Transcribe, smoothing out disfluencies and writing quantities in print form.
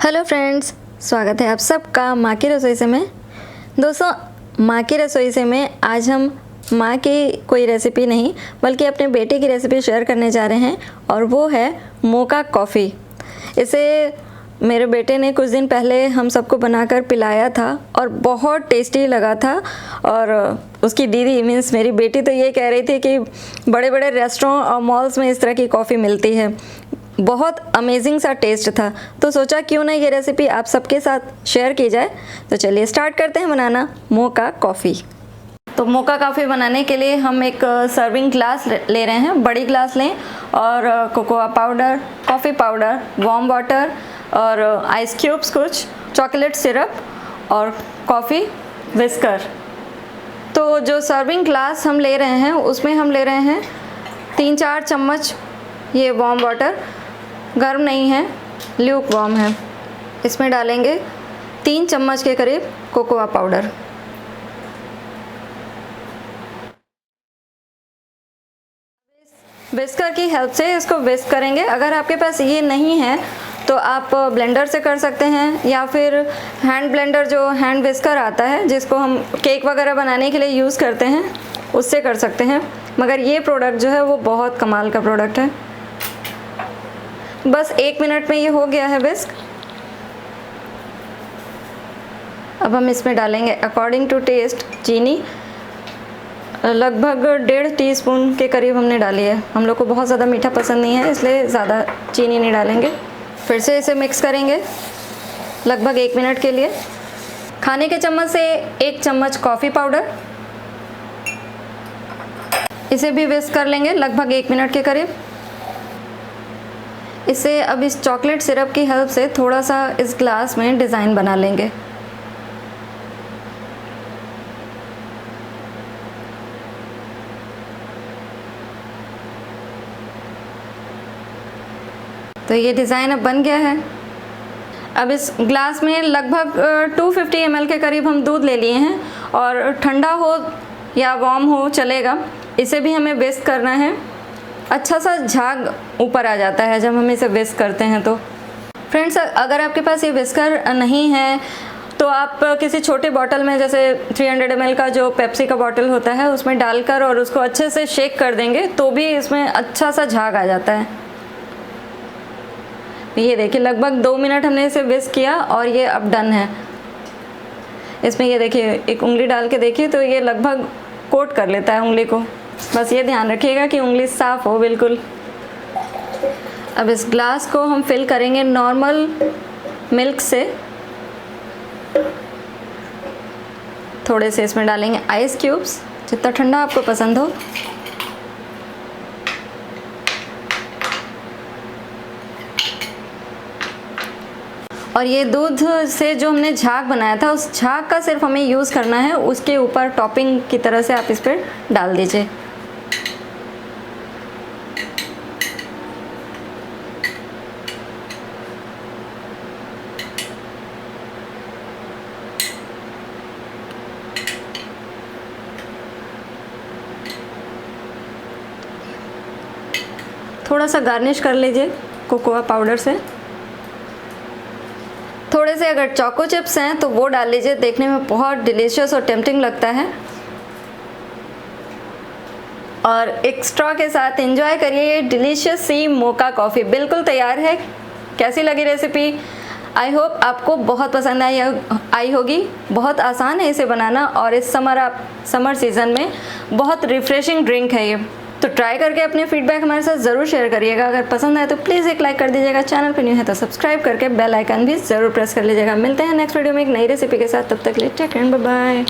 Hello friends, स्वागत है आप सबका माँ की रसोई से में। दोस्तों, माँ की रसोई से में आज हम माँ की कोई रेसिपी नहीं बल्कि अपने बेटे की रेसिपी शेयर करने जा रहे हैं और वो है मोका कॉफ़ी। इसे मेरे बेटे ने कुछ दिन पहले हम सबको बनाकर पिलाया था और बहुत टेस्टी लगा था। और उसकी दीदी मीन्स मेरी बेटी तो ये कह रही थी कि बड़े बड़े रेस्टोरेंट और मॉल्स में इस तरह की कॉफ़ी मिलती है। बहुत अमेजिंग सा टेस्ट था, तो सोचा क्यों ना ये रेसिपी आप सबके साथ शेयर की जाए। तो चलिए स्टार्ट करते हैं बनाना मोका कॉफ़ी। तो मोका कॉफ़ी बनाने के लिए हम एक सर्विंग ग्लास ले रहे हैं, बड़ी ग्लास लें और cocoa powder, coffee powder, warm water और आइस क्यूब्स, कुछ चॉकलेट सिरप और कॉफ़ी विस्कर। तो जो सर्विंग ग्लास हम ले रहे हैं उसमें हम ले रहे हैं 3-4 चम्मच ये वार्म वाटर, गर्म नहीं है, ल्यूक वार्म है। इसमें डालेंगे 3 चम्मच के करीब कोकोआ पाउडर। विस्कर की हेल्प से इसको विस्क करेंगे। अगर आपके पास ये नहीं है तो आप ब्लेंडर से कर सकते हैं या फिर हैंड ब्लेंडर, जो हैंड विस्कर आता है जिसको हम केक वगैरह बनाने के लिए यूज़ करते हैं, उससे कर सकते हैं। मगर ये प्रोडक्ट जो है वो बहुत कमाल का प्रोडक्ट है। बस 1 मिनट में ये हो गया है विस्क। अब हम इसमें डालेंगे अकॉर्डिंग टू टेस्ट चीनी, लगभग 1.5 टीस्पून के करीब हमने डाली है। हम लोग को बहुत ज़्यादा मीठा पसंद नहीं है, इसलिए ज़्यादा चीनी नहीं डालेंगे। फिर से इसे मिक्स करेंगे लगभग 1 मिनट के लिए। खाने के चम्मच से 1 चम्मच कॉफ़ी पाउडर, इसे भी विस्क कर लेंगे लगभग 1 मिनट के करीब। इसे अब इस चॉकलेट सिरप की हेल्प से थोड़ा सा इस ग्लास में डिज़ाइन बना लेंगे। तो ये डिज़ाइन अब बन गया है। अब इस ग्लास में लगभग 250 ml के करीब हम दूध ले लिए हैं और ठंडा हो या वार्म हो चलेगा। इसे भी हमें विस्क करना है। अच्छा सा झाग ऊपर आ जाता है जब हम इसे विस्क करते हैं। तो फ्रेंड्स, अगर आपके पास ये विस्कर नहीं है तो आप किसी छोटे बॉटल में, जैसे 300 ml का जो पेप्सी का बॉटल होता है, उसमें डालकर और उसको अच्छे से शेक कर देंगे तो भी इसमें अच्छा सा झाग आ जाता है। ये देखिए लगभग 2 मिनट हमने इसे विस्क किया और ये अब डन है। इसमें ये देखिए एक उंगली डाल के देखिए तो ये लगभग कोट कर लेता है उंगली को। बस ये ध्यान रखिएगा कि उंगली साफ़ हो बिल्कुल। अब इस ग्लास को हम फिल करेंगे नॉर्मल मिल्क से। थोड़े से इसमें डालेंगे आइस क्यूब्स, जितना ठंडा आपको पसंद हो। और ये दूध से जो हमने झाग बनाया था उस झाग का सिर्फ हमें यूज़ करना है, उसके ऊपर टॉपिंग की तरह से आप इस पर डाल दीजिए। थोड़ा सा गार्निश कर लीजिए कोकोआ पाउडर से। थोड़े से अगर चोको चिप्स हैं तो वो डाल लीजिए, देखने में बहुत डिलीशियस और टेम्पटिंग लगता है। और एक स्ट्रॉ के साथ एंजॉय करिए ये डिलीशियस सी मोका कॉफ़ी। बिल्कुल तैयार है। कैसी लगी रेसिपी? आई होप आपको बहुत पसंद आई होगी। बहुत आसान है इसे बनाना और इस समर सीज़न में बहुत रिफ़्रेशिंग ड्रिंक है ये। तो ट्राई करके अपने फीडबैक हमारे साथ ज़रूर शेयर करिएगा। अगर पसंद आए तो प्लीज़ एक लाइक कर दीजिएगा। चैनल पर न्यू है तो सब्सक्राइब करके बेल आइकन भी ज़रूर प्रेस कर लीजिएगा। मिलते हैं नेक्स्ट वीडियो में एक नई रेसिपी के साथ। तब तक के लिए टेक केयर, बाय बाय।